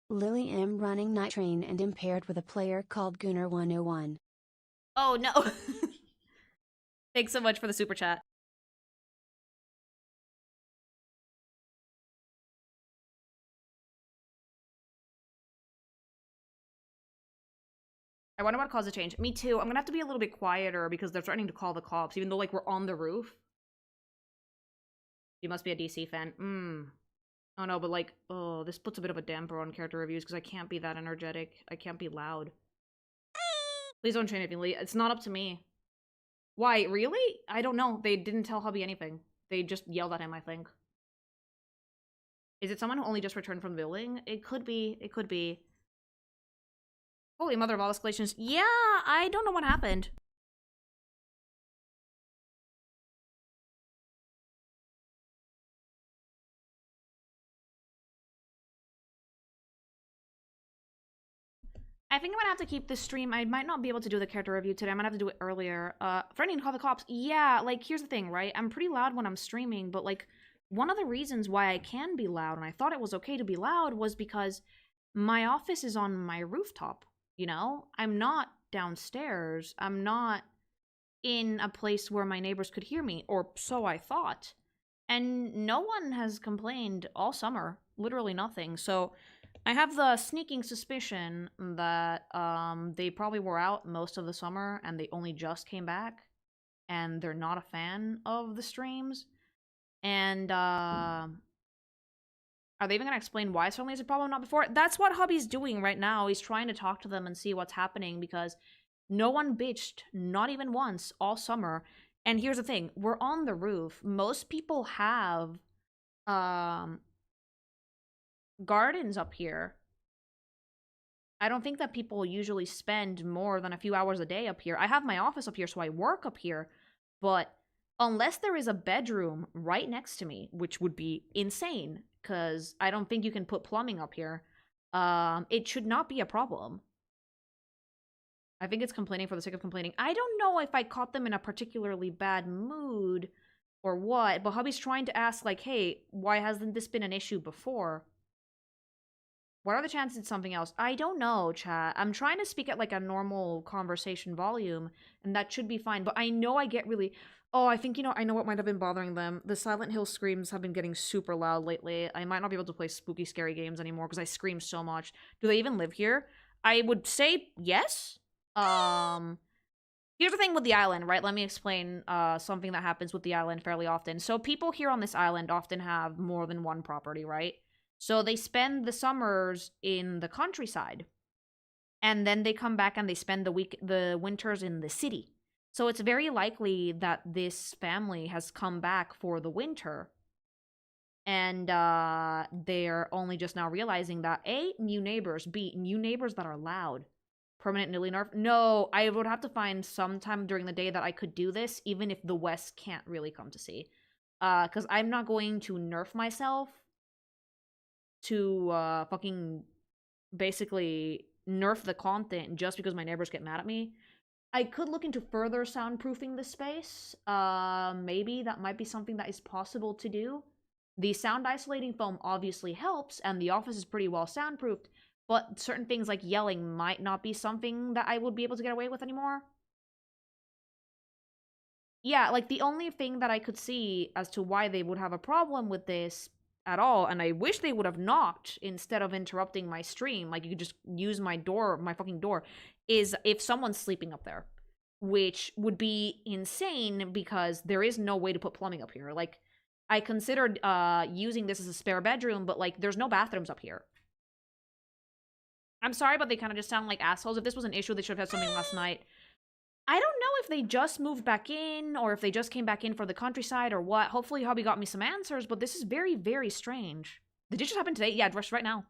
Lily M running night train and impaired with a player called Gunner 101. Oh no. Thanks so much for the super chat. I wonder what caused the change. Me too. I'm gonna have to be a little bit quieter because they're threatening to call the cops, even though like we're on the roof. You must be a DC fan. Oh no, but like, oh, this puts a bit of a damper on character reviews because I can't be that energetic. I can't be loud. Please don't change anything, Lee. It's not up to me. Why, really? I don't know. They didn't tell hubby anything. They just yelled at him, I think. Is it someone who only just returned from the building? It could be. It could be. Holy mother of all escalations. Yeah, I don't know what happened. I think I'm gonna have to keep this stream. I might not be able to do the character review today. I might have to do it earlier. Threatening to call the cops. Yeah, like, here's the thing, right? I'm pretty loud when I'm streaming, but, like, one of the reasons why I can be loud, and I thought it was okay to be loud, was because my office is on my rooftop, you know? I'm not downstairs. I'm not in a place where my neighbors could hear me, or so I thought. And no one has complained all summer. Literally nothing. So I have the sneaking suspicion that they probably were out most of the summer and they only just came back and they're not a fan of the streams. And are they even gonna explain why suddenly is a problem, not before? That's what hubby's doing right now. He's trying to talk to them and see what's happening because no one bitched, not even once, all summer. And here's the thing, we're on the roof. Most people have gardens up here. I don't think that people usually spend more than a few hours a day up here. I have my office up here, so I work up here. But unless there is a bedroom right next to me, which would be insane, because I don't think you can put plumbing up here, it should not be a problem. I think it's complaining for the sake of complaining. I don't know if I caught them in a particularly bad mood or what, but hubby's trying to ask, like, hey, why hasn't this been an issue before? What are the chances it's something else? I don't know, chat. I'm trying to speak at, like, a normal conversation volume, and that should be fine. But I know I get really... Oh, I think, you know, I know what might have been bothering them. The Silent Hill screams have been getting super loud lately. I might not be able to play spooky, scary games anymore because I scream so much. Do they even live here? I would say yes. Here's the thing with the island, right? Let me explain something that happens with the island fairly often. So people here on this island often have more than one property, right? So they spend the summers in the countryside. And then they come back and they spend the winters in the city. So it's very likely that this family has come back for the winter. And they're only just now realizing that A, new neighbors, B, new neighbors that are loud. Permanent newly nerf? No, I would have to find some time during the day that I could do this, even if the West can't really come to see. Because I'm not going to nerf myself to fucking basically nerf the content just because my neighbors get mad at me. I could look into further soundproofing the space. Maybe that might be something that is possible to do. The sound isolating foam obviously helps, and the office is pretty well soundproofed, but certain things like yelling might not be something that I would be able to get away with anymore. Yeah, like, the only thing that I could see as to why they would have a problem with this at all, and I wish they would have knocked instead of interrupting my stream, like, you could just use my door, my fucking door, is if someone's sleeping up there. Which would be insane because there is no way to put plumbing up here. Like, I considered using this as a spare bedroom, but, like, there's no bathrooms up here. I'm sorry, but they kind of just sound like assholes. If this was an issue, they should have had something last night. I don't know if they just moved back in, or if they just came back in for the countryside, or what. Hopefully hubby got me some answers, but this is very, very strange. Did it just happen today? Yeah, just right now.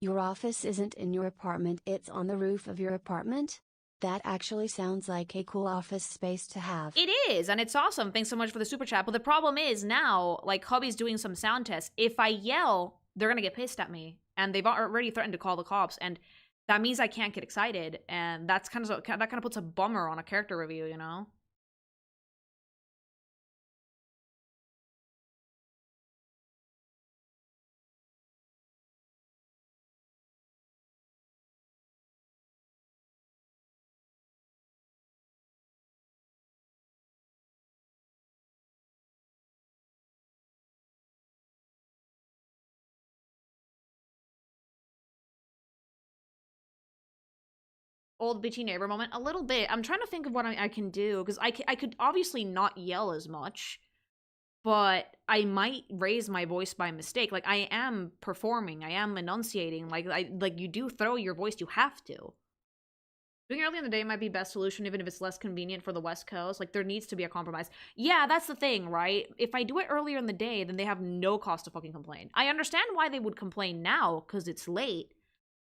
Your office isn't in your apartment, it's on the roof of your apartment? That actually sounds like a cool office space to have. It is, and it's awesome. Thanks so much for the super chat. But the problem is now, like, hubby's doing some sound tests. If I yell, they're gonna get pissed at me. And they've already threatened to call the cops, and that means I can't get excited. And that kind of puts a bummer on a character review, you know? Old bitchy neighbor moment? A little bit. I'm trying to think of what I can do, because I could obviously not yell as much, but I might raise my voice by mistake. Like, I am performing, I am enunciating. Like you do throw your voice, you have to. Doing it early in the day might be best solution, even if it's less convenient for the West Coast. Like, there needs to be a compromise. Yeah, that's the thing, right? If I do it earlier in the day, then they have no cause to fucking complain. I understand why they would complain now, because it's late.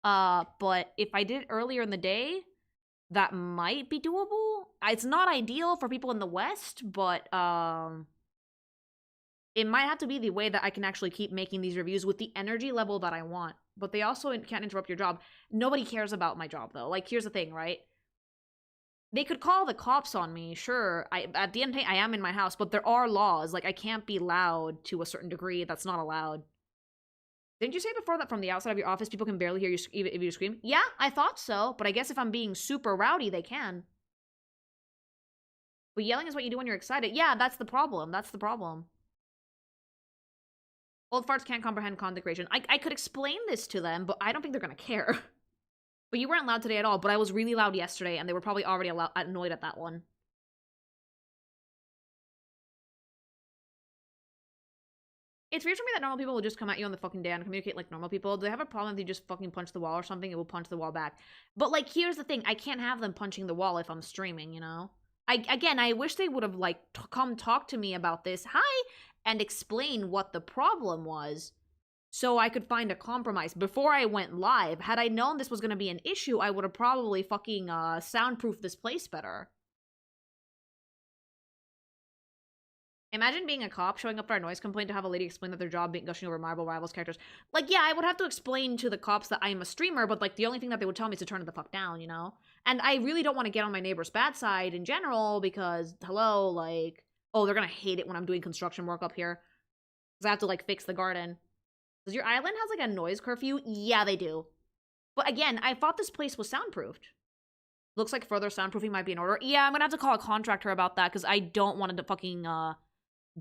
But if I did it earlier in the day, that might be doable. It's not ideal for people in the West, but, it might have to be the way that I can actually keep making these reviews with the energy level that I want. But they also can't interrupt your job. Nobody cares about my job, though. Like, here's the thing, right? They could call the cops on me, sure. At the end of the day, I am in my house, but there are laws. Like, I can't be loud to a certain degree. That's not allowed. Didn't you say before that from the outside of your office, people can barely hear you if you scream? Yeah, I thought so, but I guess if I'm being super rowdy, they can. But yelling is what you do when you're excited. Yeah, that's the problem. That's the problem. Old farts can't comprehend content creation. I could explain this to them, but I don't think they're gonna care. But you weren't loud today at all, but I was really loud yesterday, and they were probably already annoyed at that one. It's weird for me that normal people will just come at you on the fucking day and communicate like normal people. Do they have a problem if you just fucking punch the wall or something? It will punch the wall back. But, like, here's the thing. I can't have them punching the wall if I'm streaming, you know? I wish they would have, like, come talk to me about this. Hi! And explain what the problem was so I could find a compromise before I went live. Had I known this was going to be an issue, I would have probably fucking soundproofed this place better. Imagine being a cop showing up for a noise complaint to have a lady explain that their job being gushing over Marvel Rivals characters. Like, yeah, I would have to explain to the cops that I'm a streamer, but, like, the only thing that they would tell me is to turn it the fuck down, you know? And I really don't want to get on my neighbor's bad side in general because, hello, like, oh, they're gonna hate it when I'm doing construction work up here. Because I have to, like, fix the garden. Does your island has, like, a noise curfew? Yeah, they do. But again, I thought this place was soundproofed. Looks like further soundproofing might be in order. Yeah, I'm gonna have to call a contractor about that because I don't want to fucking,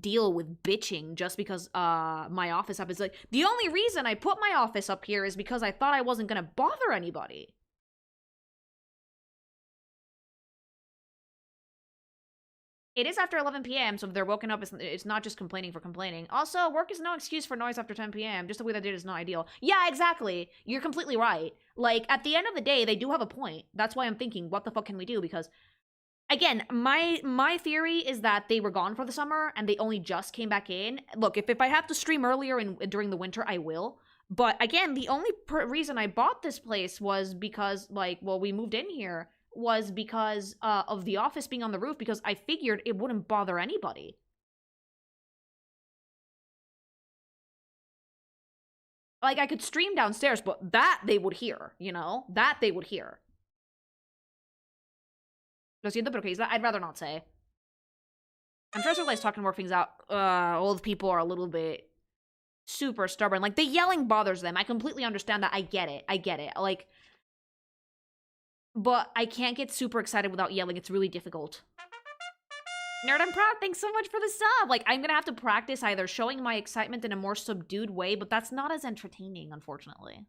deal with bitching just because my office up is like the only reason I put my office up here is because I thought I wasn't gonna bother anybody. It is after 11 p.m., so if they're woken up, it's not just complaining for complaining. Also, work is no excuse for noise after 10 p.m. Just the way they did is not ideal. Yeah, exactly. You're completely right. Like, at the end of the day, they do have a point. That's why I'm thinking, what the fuck can we do? Because again, my theory is that they were gone for the summer and they only just came back in. Look, if I have to stream earlier during the winter, I will. But again, the only reason I bought this place was because, like, well, we moved in here, was because of the office being on the roof, because I figured it wouldn't bother anybody. Like, I could stream downstairs, but that they would hear, you know? That they would hear. Lo siento, pero que isla, I'd rather not say. I'm sure Circle's talking to work things out. Old people are a little bit super stubborn. Like, the yelling bothers them. I completely understand that. I get it. I get it. Like, but I can't get super excited without yelling. It's really difficult. Nerd, I'm proud. Thanks so much for the sub. Like, I'm gonna have to practice either showing my excitement in a more subdued way, but that's not as entertaining, unfortunately.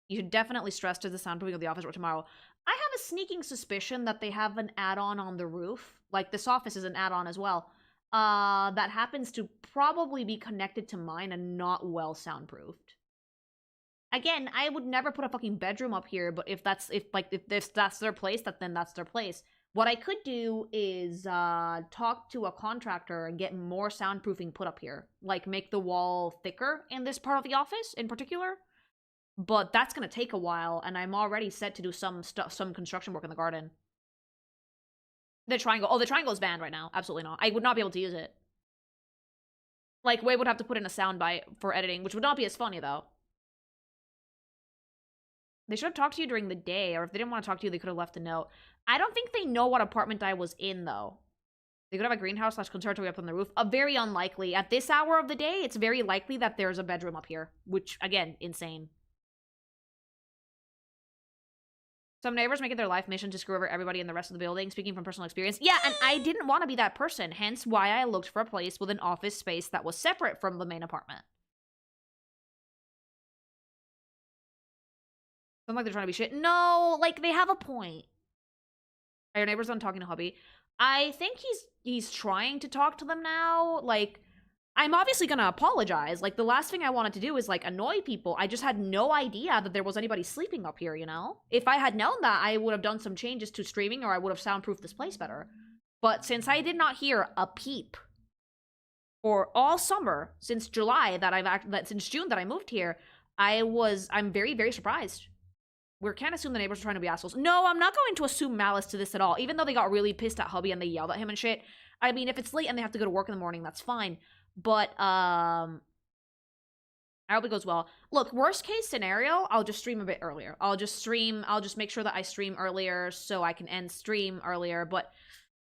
You should definitely stress to the soundproofing of the office for tomorrow. I have a sneaking suspicion that they have an add-on on the roof. Like, this office is an add-on as well. That happens to probably be connected to mine and not well soundproofed. Again, I would never put a fucking bedroom up here, but if that's their place, then that's their place. What I could do is talk to a contractor and get more soundproofing put up here. Like, make the wall thicker in this part of the office in particular. But that's gonna take a while, and I'm already set to do some construction work in the garden. The triangle. Oh, the triangle is banned right now. Absolutely not. I would not be able to use it. Like, Wei would have to put in a soundbite for editing, which would not be as funny, though. They should have talked to you during the day, or if they didn't want to talk to you, they could have left a note. I don't think they know what apartment I was in, though. They could have a greenhouse / conservatory up on the roof. Very unlikely. At this hour of the day, it's very likely that there's a bedroom up here, which, again, insane. Some neighbors make it their life mission to screw over everybody in the rest of the building, speaking from personal experience. Yeah, and I didn't want to be that person, hence why I looked for a place with an office space that was separate from the main apartment. Sound like they're trying to be shit. No, like, they have a point. Are your neighbors done talking to hubby? I think he's trying to talk to them now. Like, I'm obviously gonna apologize. Like, the last thing I wanted to do is, like, annoy people. I just had no idea that there was anybody sleeping up here, you know? If I had known that, I would have done some changes to streaming, or I would have soundproofed this place better. But since I did not hear a peep for all summer, since July, since June that I moved here, I'm very, very surprised. We can't assume the neighbors are trying to be assholes. No, I'm not going to assume malice to this at all. Even though they got really pissed at hubby and they yelled at him and shit. I mean, if it's late and they have to go to work in the morning, that's fine. But, I hope it goes well. Look, worst case scenario, I'll just stream a bit earlier. I'll just make sure that I stream earlier so I can end stream earlier. But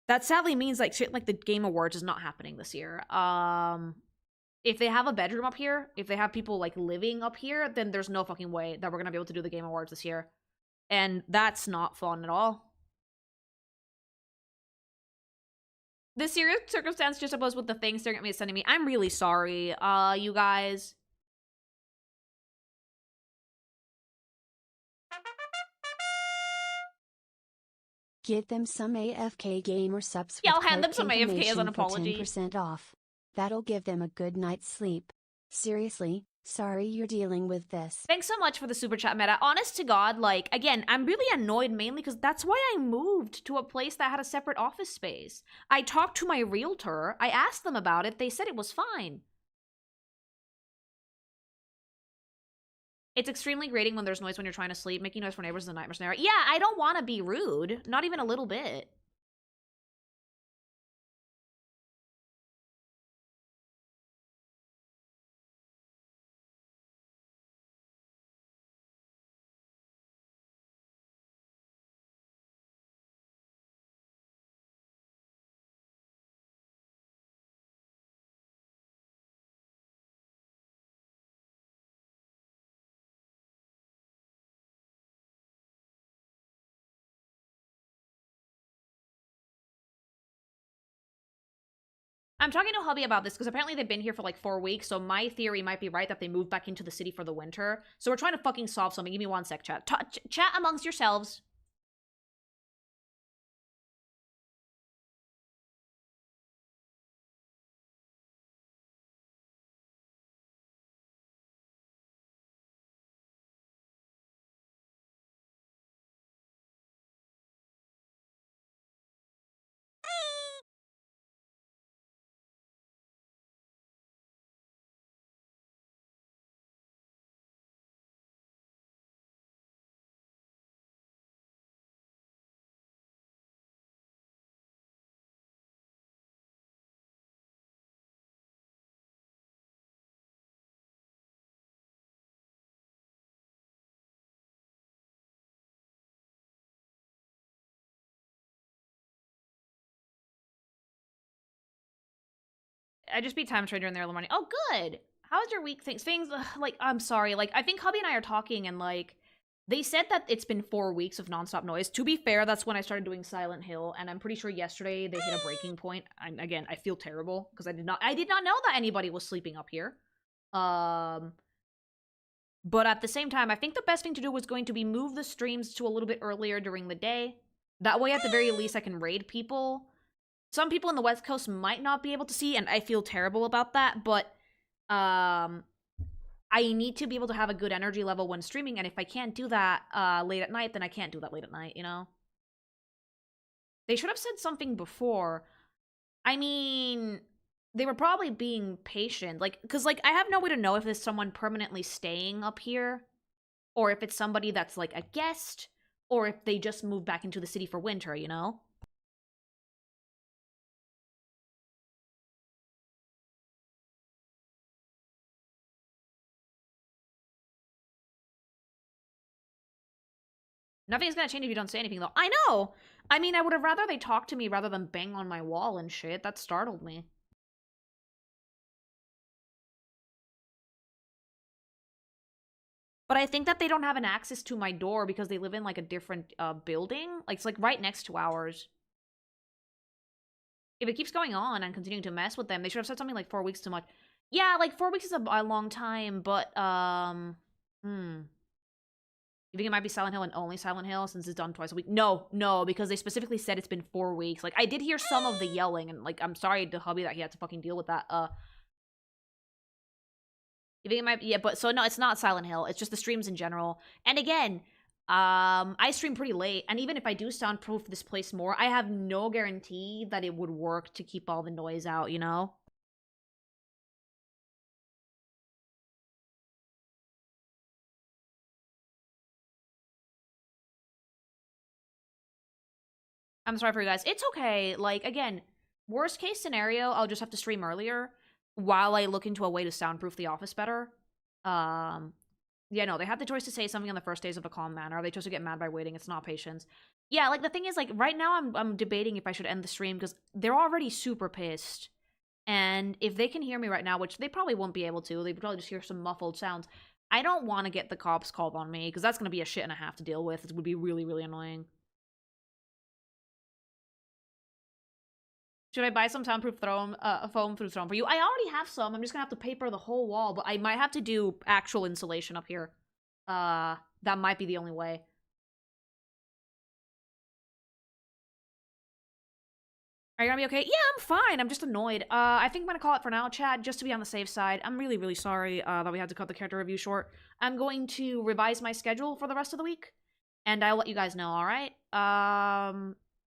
that sadly means, like, shit like the Game Awards is not happening this year. If they have a bedroom up here, if they have people, like, living up here, then there's no fucking way that we're gonna be able to do the Game Awards this year. And that's not fun at all. This serious circumstance just opposed with the thing staring at me is sending me. I'm really sorry, you guys. Get them some AFK gamer subs. Yeah, I'll hand them some AFK as an apology. 10% off. That'll give them a good night's sleep. Seriously, sorry you're dealing with this. Thanks so much for the super chat, Meta. Honest to God, like, again, I'm really annoyed mainly because that's why I moved to a place that had a separate office space. I talked to my realtor. I asked them about it. They said it was fine. It's extremely grating when there's noise when you're trying to sleep. Making noise for neighbors is a nightmare scenario. Yeah, I don't want to be rude. Not even a little bit. I'm talking to hubby about this because apparently they've been here for like 4 weeks, so my theory might be right that they moved back into the city for the winter. So we're trying to fucking solve something. Give me one sec, chat. Chat amongst yourselves. I just beat Time Trader in there in the morning. Oh, good. How's your week? Things, like, I'm sorry. Like, I think hubby and I are talking and, like, they said that it's been 4 weeks of nonstop noise. To be fair, that's when I started doing Silent Hill, and I'm pretty sure yesterday they hit a breaking point. Again, I feel terrible because I did not know that anybody was sleeping up here. But at the same time, I think the best thing to do was going to be move the streams to a little bit earlier during the day. That way, at the very least, I can raid people. Some people in the West Coast might not be able to see, and I feel terrible about that, but I need to be able to have a good energy level when streaming, and if I can't do that late at night, then I can't do that late at night, you know? They should have said something before. I mean, they were probably being patient, like, because, like, I have no way to know if there's someone permanently staying up here, or if it's somebody that's, like, a guest, or if they just moved back into the city for winter, you know? Nothing's gonna change if you don't say anything, though. I know! I mean, I would have rather they talk to me rather than bang on my wall and shit. That startled me. But I think that they don't have an access to my door because they live in, like, a different, building. Like, it's, like, right next to ours. If it keeps going on and continuing to mess with them, they should have said something like 4 weeks too much. Yeah, like, 4 weeks is a long time, but, You think it might be Silent Hill and only Silent Hill since it's done twice a week? No, because they specifically said it's been 4 weeks. Like, I did hear some of the yelling, and, like, I'm sorry to hubby that he had to fucking deal with that. You think it might be, yeah, but, so no, it's not Silent Hill. It's just the streams in general. And again, I stream pretty late, and even if I do soundproof this place more, I have no guarantee that it would work to keep all the noise out, you know? I'm sorry for you guys. It's okay. Like, again, worst case scenario, I'll just have to stream earlier while I look into a way to soundproof the office better. Yeah, no, they have the choice to say something on the first days of a calm manner. They chose to get mad by waiting. It's not patience. Yeah, like, the thing is, like, right now I'm debating if I should end the stream because they're already super pissed. And if they can hear me right now, which they probably won't be able to, they probably just hear some muffled sounds. I don't want to get the cops called on me because that's going to be a shit and a half to deal with. It would be really, really annoying. Should I buy some soundproof foam through Throne for you? I already have some. I'm just gonna have to paper the whole wall, but I might have to do actual insulation up here. That might be the only way. Are you gonna be okay? Yeah, I'm fine. I'm just annoyed. I think I'm gonna call it for now, chat, just to be on the safe side. I'm really, really sorry that we had to cut the character review short. I'm going to revise my schedule for the rest of the week, and I'll let you guys know, alright?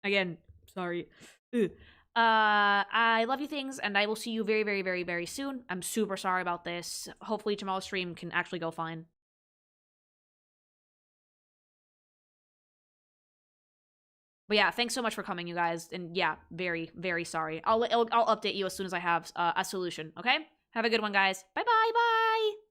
Again, sorry. Ugh. I love you things, and I will see you very, very, very, very soon. I'm super sorry about this. Hopefully tomorrow's stream can actually go fine. But yeah, thanks so much for coming, you guys. And yeah, very, very sorry. I'll update you as soon as I have a solution, okay? Have a good one, guys. Bye-bye, bye!